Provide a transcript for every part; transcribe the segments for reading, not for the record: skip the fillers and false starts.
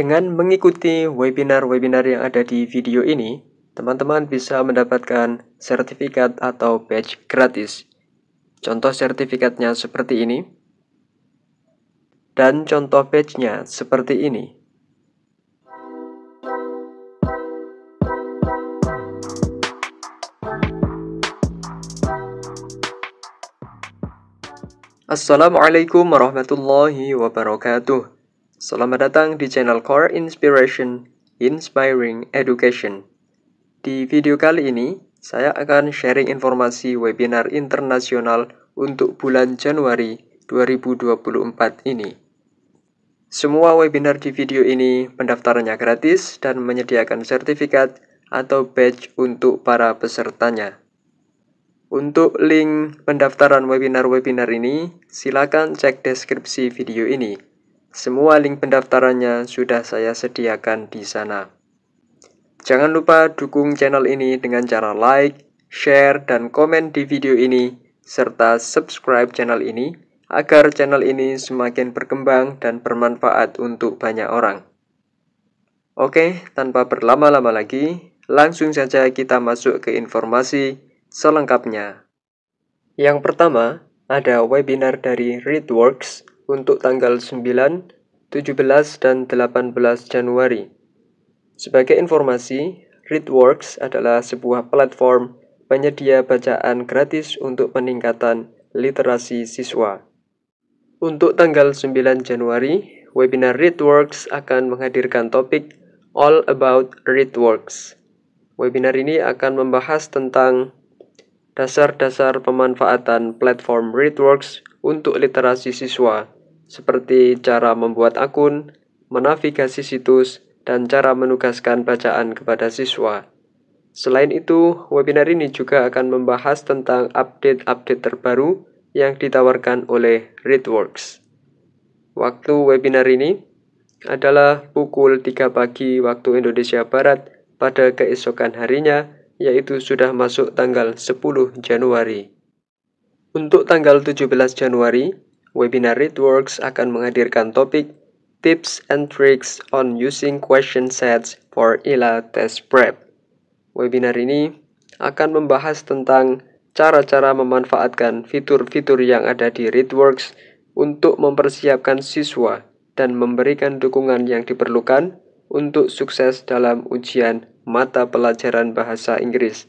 Dengan mengikuti webinar-webinar yang ada di video ini, teman-teman bisa mendapatkan sertifikat atau badge gratis. Contoh sertifikatnya seperti ini, dan contoh badge-nya seperti ini. Assalamualaikum warahmatullahi wabarakatuh. Selamat datang di channel Core Inspiration, Inspiring Education. Di video kali ini, saya akan sharing informasi webinar internasional untuk bulan Januari 2024 ini. Semua webinar di video ini pendaftarannya gratis dan menyediakan sertifikat atau badge untuk para pesertanya. Untuk link pendaftaran webinar-webinar ini, silakan cek deskripsi video ini. Semua link pendaftarannya sudah saya sediakan di sana. Jangan lupa dukung channel ini dengan cara like, share, dan komen di video ini, serta subscribe channel ini, agar channel ini semakin berkembang dan bermanfaat untuk banyak orang. Oke, tanpa berlama-lama lagi, langsung saja kita masuk ke informasi selengkapnya. Yang pertama, ada webinar dari ReadWorks untuk tanggal 9, 17, dan 18 Januari. Sebagai informasi, ReadWorks adalah sebuah platform penyedia bacaan gratis untuk peningkatan literasi siswa. Untuk tanggal 9 Januari, webinar ReadWorks akan menghadirkan topik All About ReadWorks. Webinar ini akan membahas tentang dasar-dasar pemanfaatan platform ReadWorks untuk literasi siswa, seperti cara membuat akun, menavigasi situs, dan cara menugaskan bacaan kepada siswa. Selain itu, webinar ini juga akan membahas tentang update-update terbaru yang ditawarkan oleh ReadWorks. Waktu webinar ini adalah pukul 3 pagi waktu Indonesia Barat pada keesokan harinya, yaitu sudah masuk tanggal 10 Januari. Untuk tanggal 17 Januari, webinar ReadWorks akan menghadirkan topik Tips and Tricks on Using Question Sets for ILA Test Prep. Webinar ini akan membahas tentang cara-cara memanfaatkan fitur-fitur yang ada di ReadWorks untuk mempersiapkan siswa dan memberikan dukungan yang diperlukan untuk sukses dalam ujian mata pelajaran bahasa Inggris.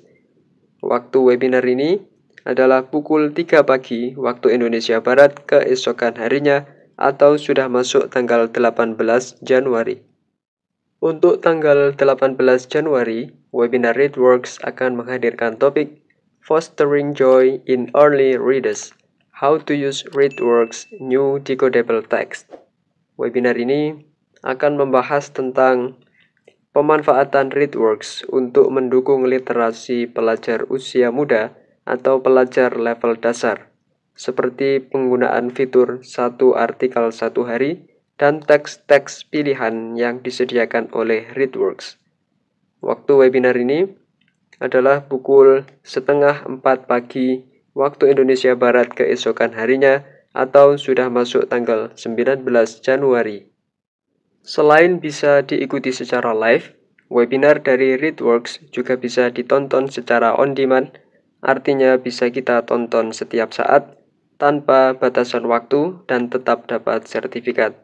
Waktu webinar ini adalah pukul 3 pagi waktu Indonesia Barat keesokan harinya atau sudah masuk tanggal 18 Januari. Untuk tanggal 18 Januari, webinar ReadWorks akan menghadirkan topik Fostering Joy in Early Readers, How to Use ReadWorks New Decodable Text. Webinar ini akan membahas tentang pemanfaatan ReadWorks untuk mendukung literasi pelajar usia muda atau pelajar level dasar, seperti penggunaan fitur satu artikel satu hari dan teks-teks pilihan yang disediakan oleh ReadWorks. Waktu webinar ini adalah pukul 3:30 pagi waktu Indonesia Barat keesokan harinya atau sudah masuk tanggal 19 Januari. Selain bisa diikuti secara live, webinar dari ReadWorks juga bisa ditonton secara on-demand, artinya bisa kita tonton setiap saat, tanpa batasan waktu dan tetap dapat sertifikat.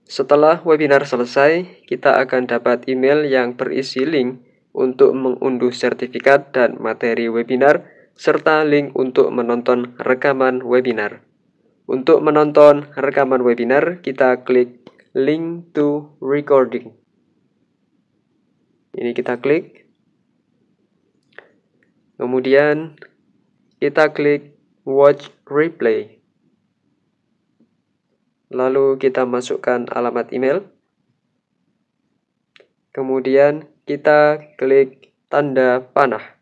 Setelah webinar selesai, kita akan dapat email yang berisi link untuk mengunduh sertifikat dan materi webinar, serta link untuk menonton rekaman webinar. Untuk menonton rekaman webinar, kita klik link to recording. Ini kita klik. Kemudian kita klik watch replay. Lalu kita masukkan alamat email. Kemudian kita klik tanda panah.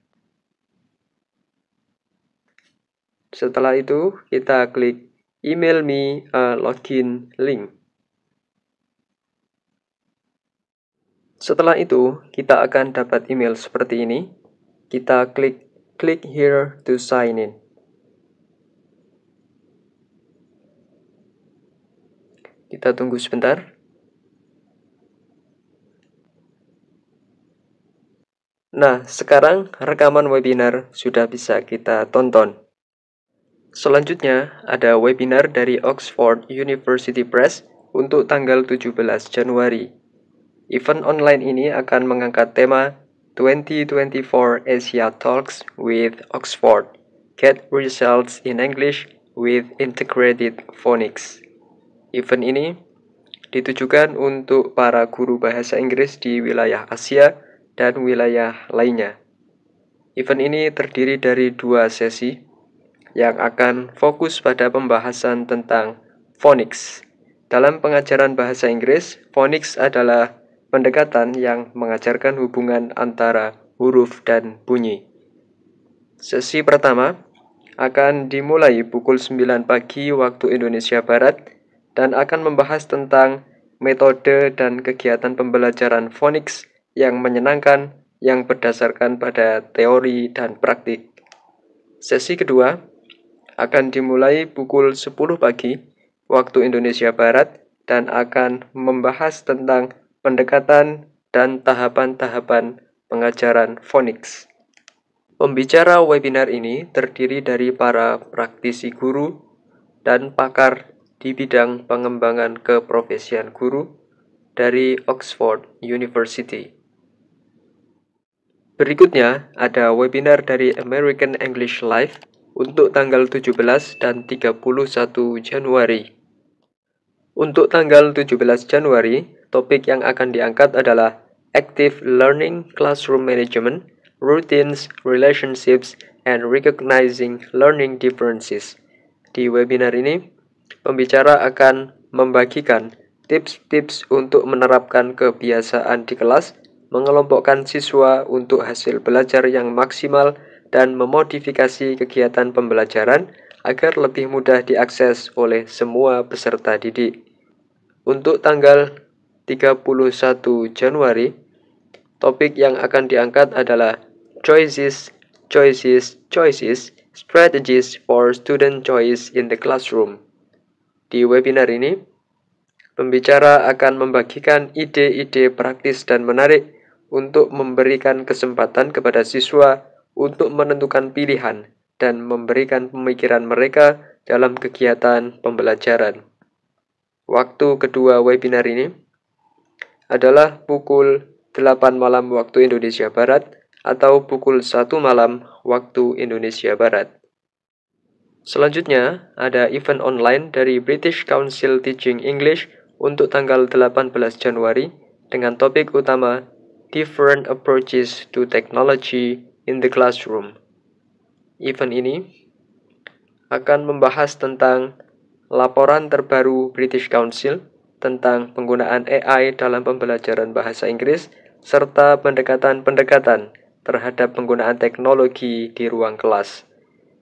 Setelah itu kita klik email me a login link. Setelah itu, kita akan dapat email seperti ini. Kita klik here to sign in. Kita tunggu sebentar. Nah, sekarang rekaman webinar sudah bisa kita tonton. Selanjutnya, ada webinar dari Oxford University Press untuk tanggal 17 Januari. Event online ini akan mengangkat tema 2024 Asia Talks with Oxford, Get Results in English with Integrated Phonics. Event ini ditujukan untuk para guru bahasa Inggris di wilayah Asia dan wilayah lainnya. Event ini terdiri dari 2 sesi yang akan fokus pada pembahasan tentang phonics. Dalam pengajaran bahasa Inggris, phonics adalah pendekatan yang mengajarkan hubungan antara huruf dan bunyi. Sesi pertama akan dimulai pukul 9 pagi waktu Indonesia Barat dan akan membahas tentang metode dan kegiatan pembelajaran phonics yang menyenangkan yang berdasarkan pada teori dan praktik. Sesi kedua akan dimulai pukul 10 pagi waktu Indonesia Barat dan akan membahas tentang pendekatan dan tahapan-tahapan pengajaran phonics. Pembicara webinar ini terdiri dari para praktisi guru dan pakar di bidang pengembangan keprofesian guru dari Oxford University. Berikutnya ada webinar dari American English Live untuk tanggal 17 dan 31 Januari. Untuk tanggal 17 Januari, topik yang akan diangkat adalah Active Learning Classroom Management, Routines, Relationships, and Recognizing Learning Differences. Di webinar ini, pembicara akan membagikan tips-tips untuk menerapkan kebiasaan di kelas, mengelompokkan siswa untuk hasil belajar yang maksimal, dan memodifikasi kegiatan pembelajaran agar lebih mudah diakses oleh semua peserta didik. Untuk tanggal 31 Januari, topik yang akan diangkat adalah Choices, Choices, Choices, Strategies for Student Choice in the Classroom. Di webinar ini, pembicara akan membagikan ide-ide praktis dan menarik untuk memberikan kesempatan kepada siswa untuk menentukan pilihan dan memberikan pemikiran mereka dalam kegiatan pembelajaran. Waktu kedua webinar ini adalah pukul 8 malam waktu Indonesia Barat atau pukul 1 malam waktu Indonesia Barat. Selanjutnya, ada event online dari British Council Teaching English untuk tanggal 18 Januari dengan topik utama Different Approaches to Technology in the Classroom. Event ini akan membahas tentang laporan terbaru British Council tentang penggunaan AI dalam pembelajaran bahasa Inggris serta pendekatan-pendekatan terhadap penggunaan teknologi di ruang kelas.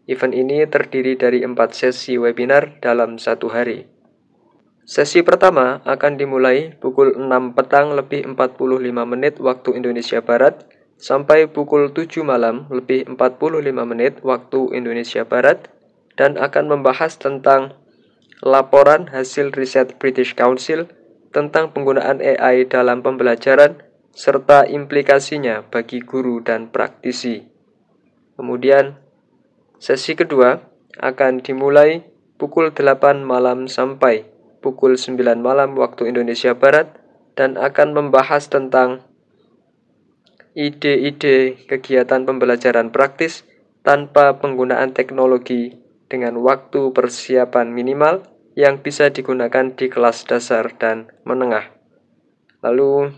Event ini terdiri dari 4 sesi webinar dalam 1 hari. Sesi pertama akan dimulai pukul 6 petang lebih 45 menit waktu Indonesia Barat sampai pukul 7 malam lebih 45 menit waktu Indonesia Barat dan akan membahas tentang laporan hasil riset British Council tentang penggunaan AI dalam pembelajaran serta implikasinya bagi guru dan praktisi. Kemudian, sesi kedua akan dimulai pukul 8 malam sampai pukul 9 malam waktu Indonesia Barat dan akan membahas tentang ide-ide kegiatan pembelajaran praktis tanpa penggunaan teknologi dengan waktu persiapan minimal yang bisa digunakan di kelas dasar dan menengah. Lalu,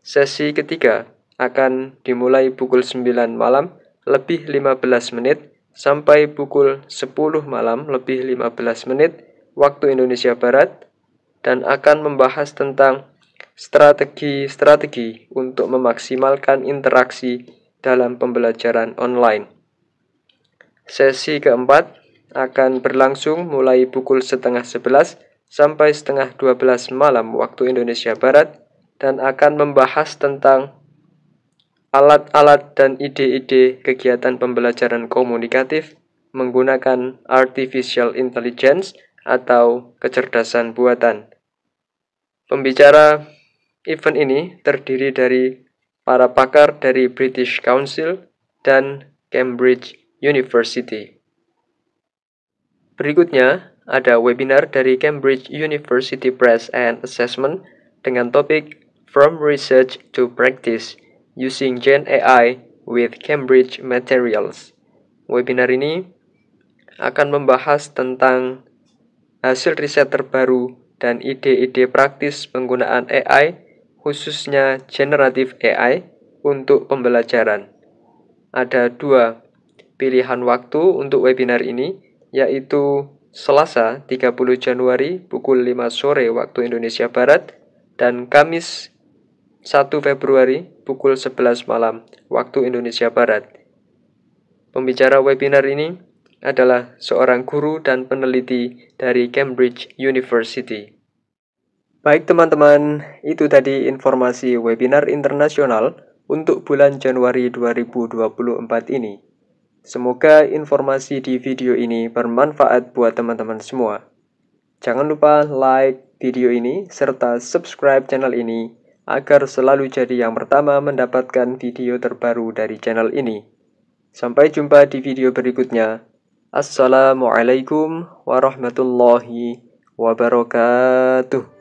sesi ketiga akan dimulai pukul 9 malam lebih 15 menit sampai pukul 10 malam lebih 15 menit waktu Indonesia Barat dan akan membahas tentang strategi-strategi untuk memaksimalkan interaksi dalam pembelajaran online. Sesi keempat akan berlangsung mulai pukul 10:30 sampai 11:30 malam waktu Indonesia Barat dan akan membahas tentang alat-alat dan ide-ide kegiatan pembelajaran komunikatif menggunakan artificial intelligence atau kecerdasan buatan. Pembicara event ini terdiri dari para pakar dari British Council dan Cambridge University. Berikutnya, ada webinar dari Cambridge University Press and Assessment dengan topik From Research to Practice Using Gen AI with Cambridge Materials. Webinar ini akan membahas tentang hasil riset terbaru dan ide-ide praktis penggunaan AI, khususnya generative AI, untuk pembelajaran. Ada 2 pilihan waktu untuk webinar ini, yaitu Selasa 30 Januari pukul 5 sore waktu Indonesia Barat dan Kamis 1 Februari pukul 11 malam waktu Indonesia Barat. Pembicara webinar ini adalah seorang guru dan peneliti dari Cambridge University. Baik teman-teman, itu tadi informasi webinar internasional untuk bulan Januari 2024 ini. Semoga informasi di video ini bermanfaat buat teman-teman semua. Jangan lupa like video ini serta subscribe channel ini agar selalu jadi yang pertama mendapatkan video terbaru dari channel ini. Sampai jumpa di video berikutnya. Assalamualaikum warahmatullahi wabarakatuh.